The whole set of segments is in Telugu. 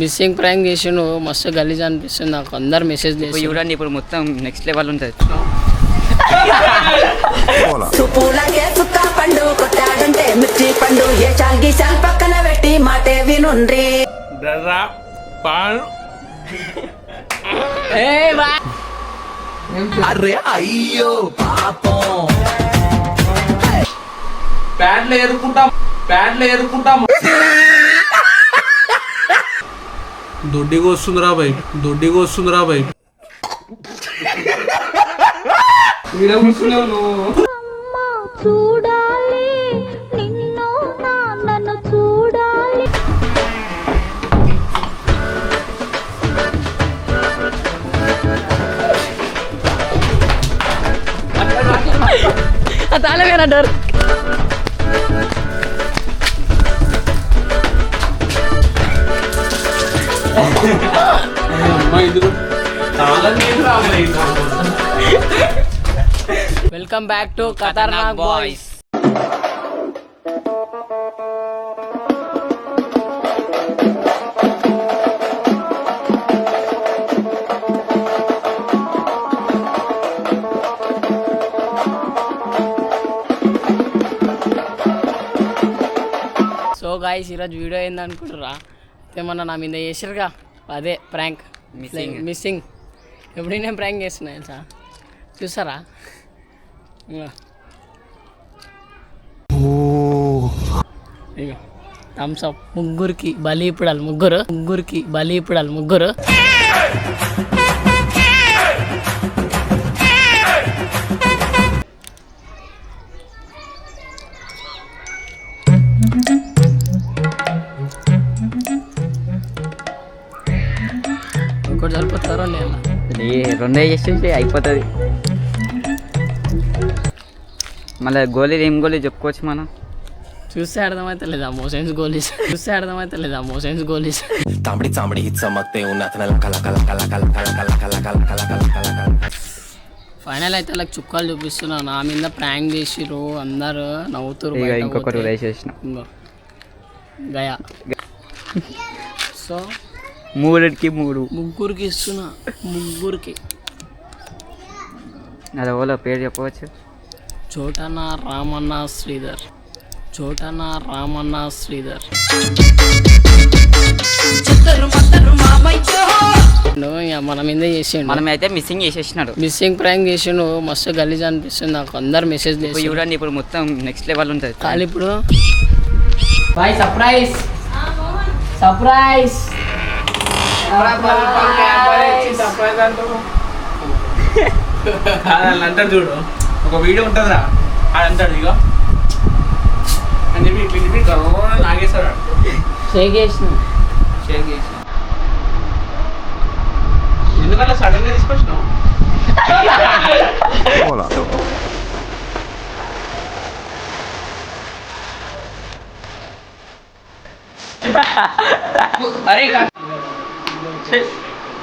మిస్సింగ్ ప్రాంక్ చేసిండు మస్తు గలీజ్ అనిపిస్తుంది నాకు. అందరు మెసేజ్ చేసి చూడండి ఇప్పుడు మొత్తం నెక్స్ట్ లెవెల్ ఉంటుంది. పక్కన పెట్టి మాటే వినుండ్రి అరే అయ్యో పాపం ప్యాంట్లు ఏరుకుంటాం దొడ్డికి వస్తుందిరా భయ్ ఈడ కూర్చున్నావు నువ్వు. చూడాలి నిన్ను నన్ను చూడాలి. తాళమేనా door? Welcome back to Khatarnak boys. So guys ఈరోజు వీడియో ఏందనుకుంటారా? ఏమన్నా నా మీద చేసారుగా, అదే ప్రాంక్ మిస్సింగ్. ఎప్పుడు నేను ప్రాంక్ చేస్తున్నా తెలుసా? చూసారా? ఇక థమ్స్ అప్. ముగ్గురికి బలి ఇప్పుడాలి ముగ్గురు. ఇంకోటి సరిపోతారో రెండే చేసి అయిపోతుంది. మళ్ళీ గోళీలు ఏం గోళీ చెప్పుకోవచ్చు మనం. చూస్తే అర్థమైతే లేదా మోషన్స్ గోలీస్. చాంబడి చమక్తే ఫైనల్ అయితే అలా చుక్కలు చూపిస్తున్నా. నా మీద ప్రాంక్ చేసిరు, అందరు నవ్వుతురు. ఇంకొకటి వేసేసిన గయా. సో ముగ్గురికి ఇస్తున్నా. అది ఓలో పేరు చెప్పవచ్చు. చోటనా రామన్న శ్రీధర్. మన మీద చేసిండు. మనమైతే మిస్సింగ్ చేసేసినాడు. మిస్సింగ్ ప్రాంక్ చేసిండు మస్తు గలీజ్ అనిపిస్తుంది నాకు. అందరు మెసేజ్ చేసి చూడండి ఇప్పుడు మొత్తం నెక్స్ట్ లెవెల్ ఉంటుంది. కాదు ఇప్పుడు సర్ప్రైజ్ అంటాడు చూడు, ఒక వీడియో ఉంటుందిరా అంటాడు ఇగో అని చెప్పి ఇట్లా నాగేస్తాడు. షేక్ చేసిన ఎందుకంటే సడన్ గా తీసుకొచ్చినావు.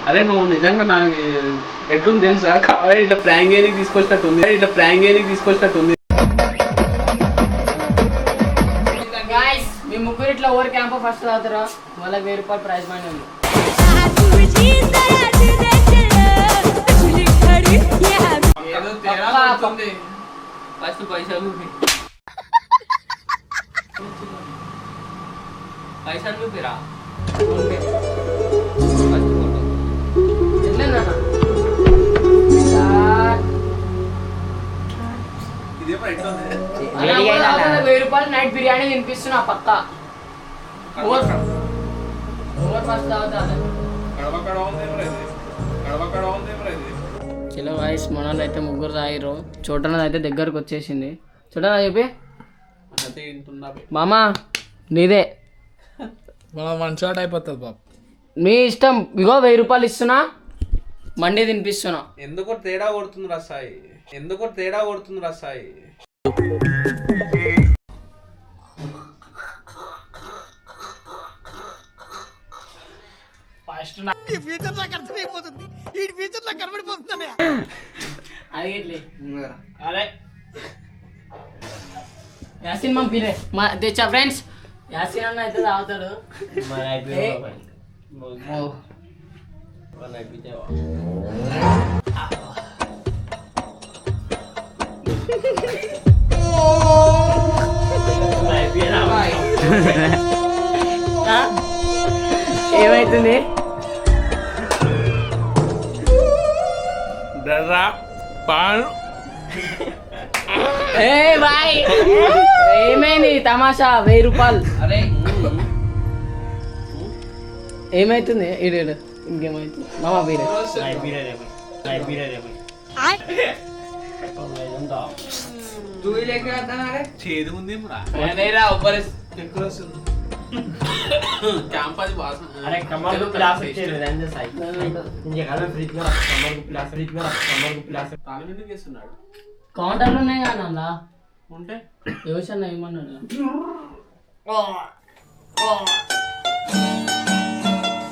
అరే నువ్వు నిజంగా నాకు ఎట్లుంది తెలుసా? కావాలి ఇట్లా ప్రాంక్ చేయడానికి తీసుకొచ్చినట్టుంది. మీ ముగ్గురు ఇట్లా ఓవర్ క్యాంప్ ఫస్ట్ తాగుతారా? వాళ్ళకి 1000 రూపాయలు ప్రైజ్ మనీ ఉంది. ఫస్ట్ పైసలు చూపిరా. ₹1000 నైట్ బిర్యానీ తినిపిస్తున్నా పక్క. చలో గాయ్స్, మనోళ్ళు అయితే ముగ్గురు తాగిరు. చోటనది అయితే దగ్గరకు వచ్చేసింది. చూడనా చెప్పి మామా నీదే వన్ షాట్ అయిపోతుంది బాబు. మీ ఇష్టం. ఇగో 1000 రూపాయలు ఇస్తున్నా, మండి తినిపిస్తున్నా. ఎందుకో తేడా కొడుతుంది రసాయి. యాసిన్ పంపిరే తెచ్చా ఫ్రెండ్స్. యాసిన్ అన్న అయితే తాగుతాడు. ఏమైతుంది? ఏ బాయ్ ఏమైంది తమాషా? 1000 రూపాయలు. అరే ఏమైతుంది? ఇడు ఇంకేమైతుంది మామ? బీరే చేదు ఉంది క్యాంపస్ బాగా తాను ఎందుకు చేస్తున్నాడు? కౌంటర్లు ఉన్నాయి కానీ అలా ఉంటే యోచన ఏమన్నాడు?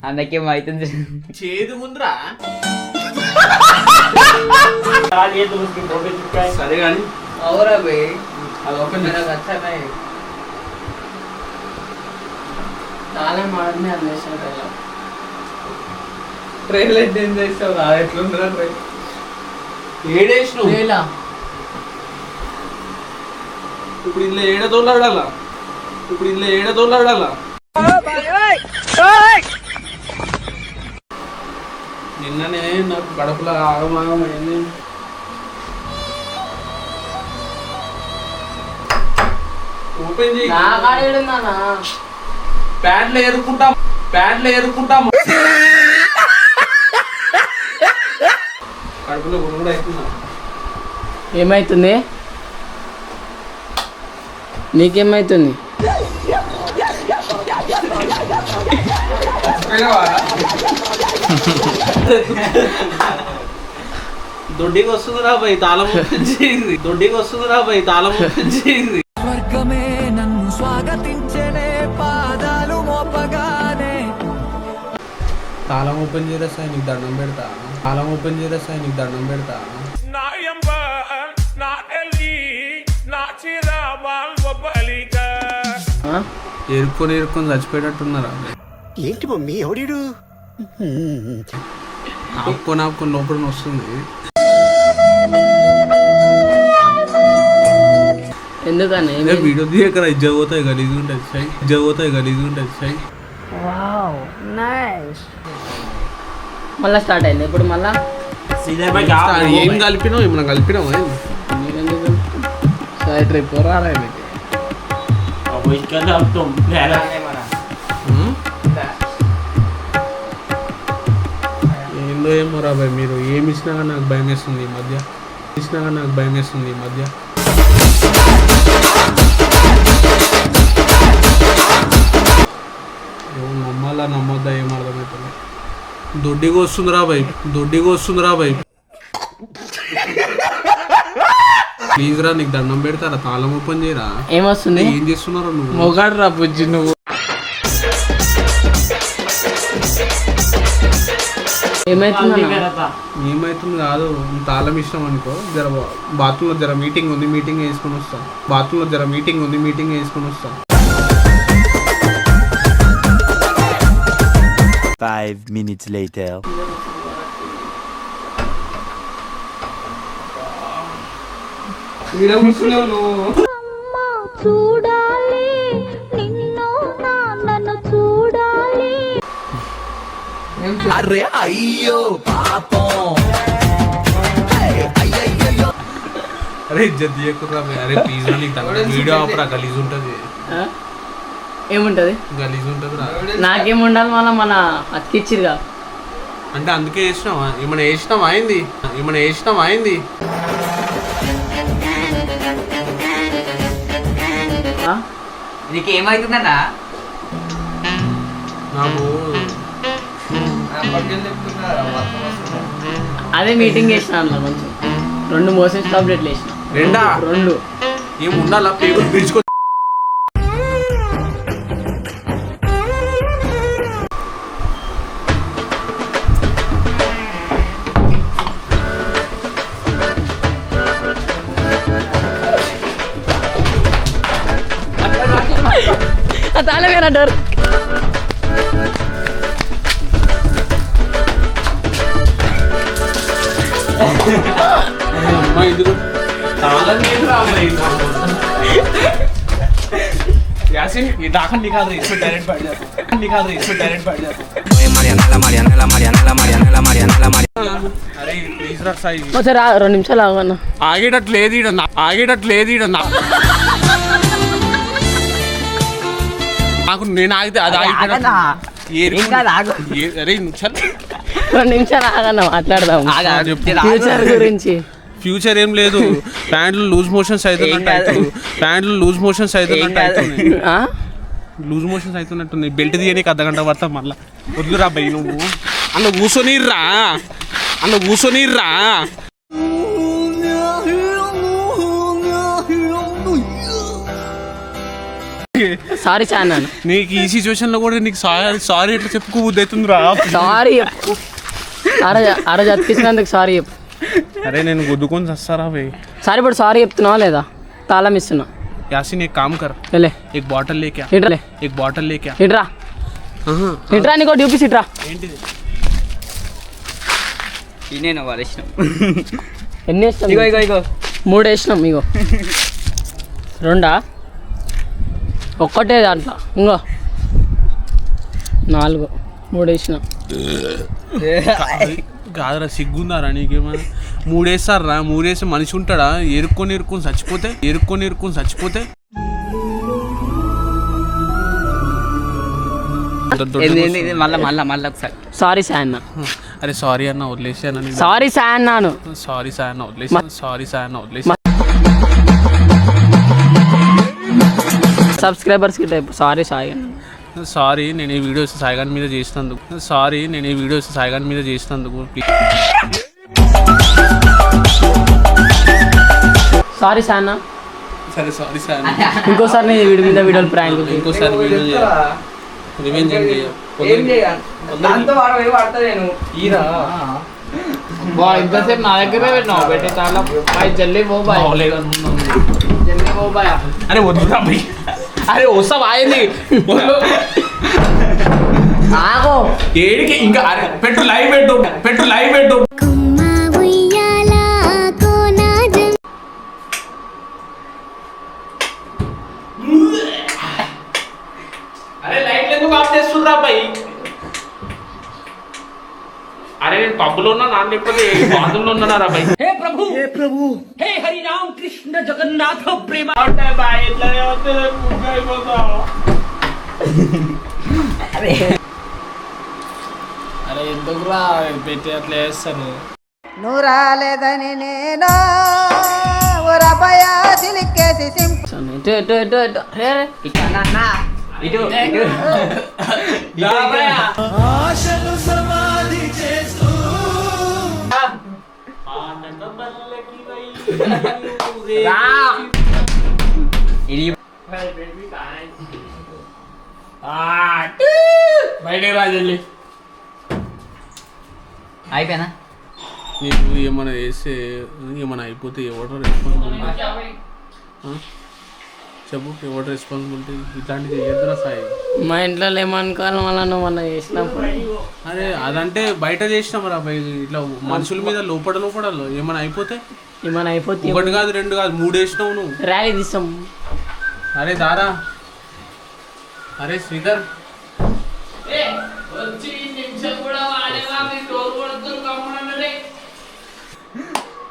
అందుకేం అవుతుంది. చేదు ముందురా. సరే కానీ అవురా బే అది ఓపెన్ చాలా మాడనే అన్వేషణ ట్రైల్ అయితే ఏం చేస్తావు? ఎట్లుందిరా ట్రైల్? ఏడేసినావు ఇప్పుడు ఇంట్లో ఏడదోలాడాలా? ఇప్పుడు ఇంట్లో ఏడదోలాడాలా? నిన్ననే నాకు కడుపులో ఆగమాగం అయింది. ఓపెన్ చేయి. నా కాడేడుందా? ప్యాంట్లో ఏరుకుంటాం, ప్యాంట్లో ఏరుకుంటాం. కడుపులో కూడా అవుతున్నా. ఏమైతుంది నీకేమైతుంది? దొడ్డికి వస్తుంది రా భయ్, తాళం ఓపెన్ చేయింది. దొడ్డికి వస్తుంది రా భయ్, తాళం ఓపెన్ చేయింది. స్వర్గమే నన్ను స్వాగతించనే పాదాలు మోపగానే. తాళం ఓపెన్ చేయరా సాయి, నీకు దండం పెడతా. తాళం ఓపెన్ చేయరా సాయి, నీకు దండం పెడతా. ఎరుక్కొని చచ్చిపోయేటట్టున్నారా? ఏంటి మమ్మీ ఎవడీడు? ఆపుకొని లోపల వస్తుంది. ఎందుకని వీడియో తీయకరా, జగోతాయి గలీజ్ ఉంటుంది సాయి, జగోతాయి గలీజ్ ఉంటుంది సాయి. మళ్ళా స్టార్ట్ అయింది ఇప్పుడు మళ్ళా ఏం కలిపినావు? ఏమన్నా కలిపినావు? సరే ట్రిప్ రారా ఏందో ఏమో రా భయ్, మీరు ఏమి ఇచ్చినా కానీ నాకు భయం వేస్తుంది ఈ మధ్య. ఇచ్చినా కానీ నాకు భయం వేస్తుంది ఈ మధ్య. నమ్మాలా నమ్మొద్దా ఏం అర్థమవుతుంది. దొడ్డిగా వస్తుందిరా భయ్, దొడ్డిగా వస్తుందిరా భయ్. ప్లీజ్ రా, నీకు దండం పెడతారా, తాళం ఓపెన్ చేయరా. ఏమొస్తుంది? ఏం చేస్తున్నారా నువ్వు? మొగాడు రా బుజ్జి నువ్వు. ఏమైతుంది ఏమైతుంది కాదు, తాళం ఇష్టం అనుకో. జర బాత్రూంలో జర మీటింగ్ ఉంది, మీటింగ్ వేసుకొని వస్తాం. బాత్రూంలో జర మీటింగ్ ఉంది, మీటింగ్ వేసుకొని వస్తాం. 5 minutes later. చూడాలి నిన్ను నన్ను చూడాలి. అరే అయ్యో పాపం. అరే ఇజ్జత్ తీయకుర్రా భయ్. అరే ప్లీజ్ రా, నీకు వీడియో ఆపరా, గలీజ్ ఉంటుంది. ఏముంటది? గలీజ్ ఉంటుంది రా. నాకేం ఉండాలి మళ్ళీ మన అతికిచ్చిరుగా. అంటే అందుకే వేసినావా? ఏమైనా వేసినావా అయింది? ఏమైనా వేసినావా అయింది? నీకు ఏమవుతుందన్నా? నాకు అదే మీటింగ్ చేసిన అందులో కొంచెం 2 మోషన్స్ టాబ్లెట్లు వేసిన. 2 ఏం ఉండాలా? పేపర్ పిలుచుకో. తాళమేనా డోర్? అమ్మాయి ఎందుకు తాళం లేదు రా అమ్మాయి. యాసిన్ ఈ దాకా నికాల్ రీ డైరెక్ట్ బయట చేస్తాం నికాల్ రీ డైరెక్ట్ బయట చేస్తాం. అరే ప్లీజ్ రా సాయి ఒకసారి 2 నిమిషాలు ఆగన్నా. ఆగేటట్లేదు ఈడ నాకు నేను ఆగితే అది ఆగనా? అరే నిమిషాలు 2 నిమిషాలు ఆగన్నా మాట్లాడదాం ఫ్యూచర్ గురించి. ఫ్యూచర్ ఏం లేదు, ప్యాంట్లు లూజ్ మోషన్స్ అవుతున్నట్టు లూజ్ మోషన్స్ అవుతున్నట్టుంది. బెల్ట్ తీయనీకి అర్ధగంట పడతా మళ్ళా. వద్దురా బయ్యి నువ్వు అన్న కూర్చొనిర్రా. సారీ చాన్ నీకు ఈ సిచ్యువేషన్ లో కూడా నీకు సారీ ఎట్లా చెప్పుకోబుద్ది అవుతుందిరా. సారీ చెప్పు. ఆ రోజు అతికించినందుకు సారీ చెప్పు. అరే నేను గుద్దుకొని చస్తారా భయ్. సారీ ఇప్పుడు సారీ చెప్తున్నావా లేదా? తాళం ఇస్తున్నా. यासीन एक काम कर, ले एक बॉटल लेके आ, एक बॉटल लेके आ. इट्रा इट्रा నీకో డ్యూపీస్ ఇట్రా. ఏంటిది ఇనేనా వారేసినాం. ఎన్ని వేసినాం? ఇగో 3 వేసినాం. ఇగో 2 ఒక్కటే దాంట్లో ఇంకో 4 3 వేసినాం. కాదురా సిగ్గుందారా నీకేమన్నా? 3 వేస్తారా? 3 వేసి మనిషి ఉంటాడా? ఎరుక్కొని చచ్చిపోతే మళ్ళా ఒకసారి సారీ సాయి అన్న. అరే సారీ అన్న వదిలేసాను. సారీ సాయి అన్నాను. సారీ సాయన్న వదిలేసి సబ్స్క్రైబర్స్కి టైప్ సారీ సాయి అన్న. సారీ నేను ఈ వీడియోస్ సాయిగాన్ మీద చేసినందుకు సారీ సాయి అన్న. సరే సారీ సార్. ఇంకోసారి నేను వీడి మీద వీడియోలు ప్రాంక్ ఇంకోసారి వీడియో రివెంజ్ ఇంతసేపు నా దగ్గరే పెట్టినావు. పెట్టి చాలా జల్దీ పో బాయ్. అరే వద్దురా భయ్. అరే వస్తావు ఆయింది ఏడికి ఇంకా. అరే పెట్టు లైవ్ పెట్టు. అరే లైట్ ఎందుకు ఆఫ్ చేస్తుండ్రా భయ్? అరే నేను పబ్బులో ఉన్నా నాన్న లేకపోతే బాత్రూంలో ఉన్నారా భయ్? హే ప్రభు హే హరి రామ్ కృష్ణ జగన్నాథ ప్రేమ. అరే ఎందుకురా పెట్టి అట్లా వేస్తాను? నువ్వు రాలేదని నేను సిలికేసి ఆశలు సమాధి చేస్తూ బయటకు రాజల్లి. అయిపోయినా నీకు ఏమైనా వేస్తే ఏమైనా అయిపోతే ఎవడో రెస్పాన్సిబిలిటీ చెప్పు? ఎవడో రెస్పాన్సిబిలిటీ? ఇట్లాంటివి చేయొద్దురా సాయి. మా ఇంట్లో ఏమనుకోవాలి మళ్ళీ నువ్వు మొన్న చేసినప్పుడు. అరే అదంటే బయట చేసినాం రా భయ్. ఇట్లా మనుషుల మీద లోపల ఏమైనా అయిపోతే 1 కాదు 2 కాదు 3 వేసినావు నువ్వు. ర్యాలీ తీస్తాం. అరే దారా. అరే శ్రీధర్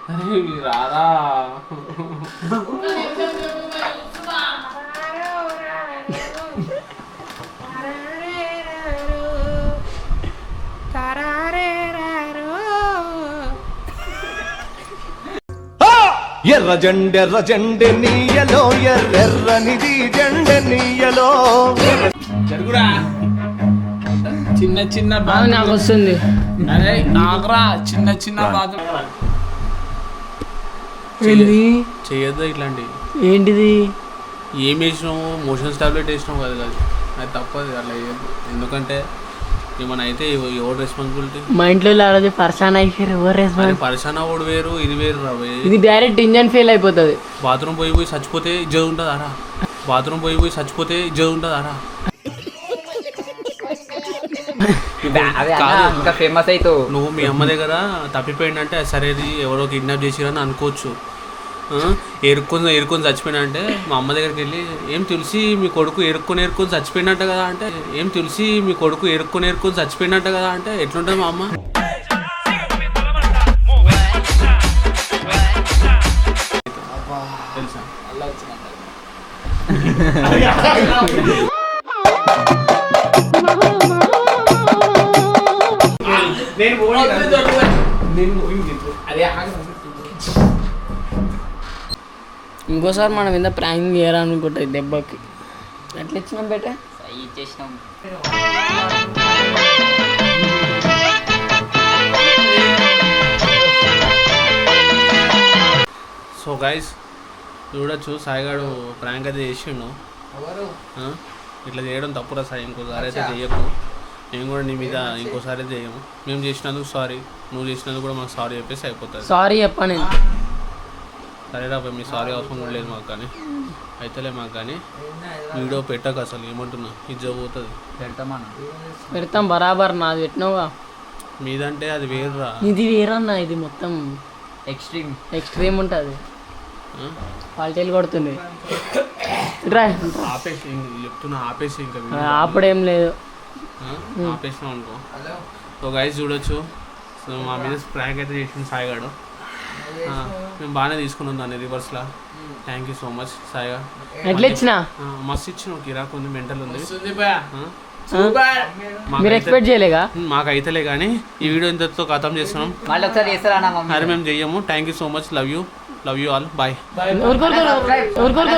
అరే రారా. ఎర్ర జెండె నీయలో ఎర్రెర్రనిది జెండె నీయలో. జరుగురా. చిన్న బాగా నాకు వస్తుంది. అరే నాకురా చిన్న బాధ చేయొద్దా ఇట్లాంటి. ఏంటిది? ఏం వేసినావు? మోషన్స్ టాబ్లెట్ వేసినావు కదా. అది తప్పదు అట్లా చేయొద్దు. ఎందుకంటే ఏమైనా అయితే ఎవరు రెస్పాన్సిబిలిటీ? మా ఇంట్లో పర్సాన్ అయిపోయారు. ఎవరు రెస్పాన్స్? పరిశాన ఓడి వేరు, ఇది వేరు రా. ఇది డైరెక్ట్ ఇంజన్ ఫెయిల్ అయిపోతుంది. బాత్రూమ్ పోయి చచ్చిపోతే ఇజ్జత్ ఉంటుందారా? అదే అన్న, ఇంకా ఫేమస్ అవుతావు. నువ్వు మీ అమ్మ దగ్గర తప్పిపోయిందంటే సరే ఇది ఎవరో కిడ్నాప్ చేసిరని అనుకోవచ్చు. ఏరుకొని చచ్చిపోయినా అంటే మా అమ్మ దగ్గరికి వెళ్ళి ఏం తులసి మీ కొడుకు ఏరుకొని చచ్చిపోయినట్ట కదా అంటే చచ్చిపోయినట్ట కదా అంటే ఎట్లుంటుంది మా అమ్మ? తెలుసా? ఇంకోసారి మనం మీద ప్రాంక్ చేయాలనుకుంటుంది దెబ్బకి. ఎట్లా ఇచ్చినాం బేట? ఇచ్చేసినాం. సో గైస్ చూడొచ్చు, సాయిగాడు ప్రాంక్ అయితే చేసిండు. ఇట్లా చేయడం తప్పురా సాయి, ఇంకోసారి అయితే చేయకు. మేము కూడా నీ మీద ఇంకోసారి అయితే చేయము. మేము చేసినందుకు సారీ, నువ్వు చేసినందుకు కూడా మాకు సారీ చెప్పేసి అయిపోతుంది. సారీ చెప్పాను. సరేరా మీ సారీ అవసరం కూడా లేదు మాకు, కానీ అయితేలే మాకు. కానీ వీడియో పెట్టకు అసలు, ఏమంటున్నా ఇది పోతుంది. పెడతాం బరాబర్. నాది పెట్టినావుగా. మీదంటే అది వేరురా. ఇది వేరన్నా, ఇది మొత్తం ఎక్స్ట్రీమ్ ఉంటుంది. క్వాలిటీలు కొడుతుంది. ఆపేసి చెప్తున్నా, ఆపేసి ఇంకా అప్పుడేం లేదు, ఆపేసినాం అనుకో. సో గైస్ చూడొచ్చు, సో మా మీద ప్రాంక్ అయితే చేసింది సాయిగాడు. మేము బాగానే తీసుకున్నాం దాన్ని రివర్స్లా. థ్యాంక్ యూ సో మచ్ సాయిగా. ఎట్లా ఇచ్చిన? మస్తు ఇచ్చిన, కిరాక్ ఉంది, మెంటల్ ఉంది. మీరు ఎక్స్పెక్ట్ చేయలేగా? మాకు అయితేలే, కానీ ఈ వీడియో ఇంతతో ఖతం చేస్తున్నాం. మళ్ళీ ఒకసారి చేస్తారా? అరే మేము చెయ్యము. Thank you so much. Love you all. Bye. ఊరుకోరు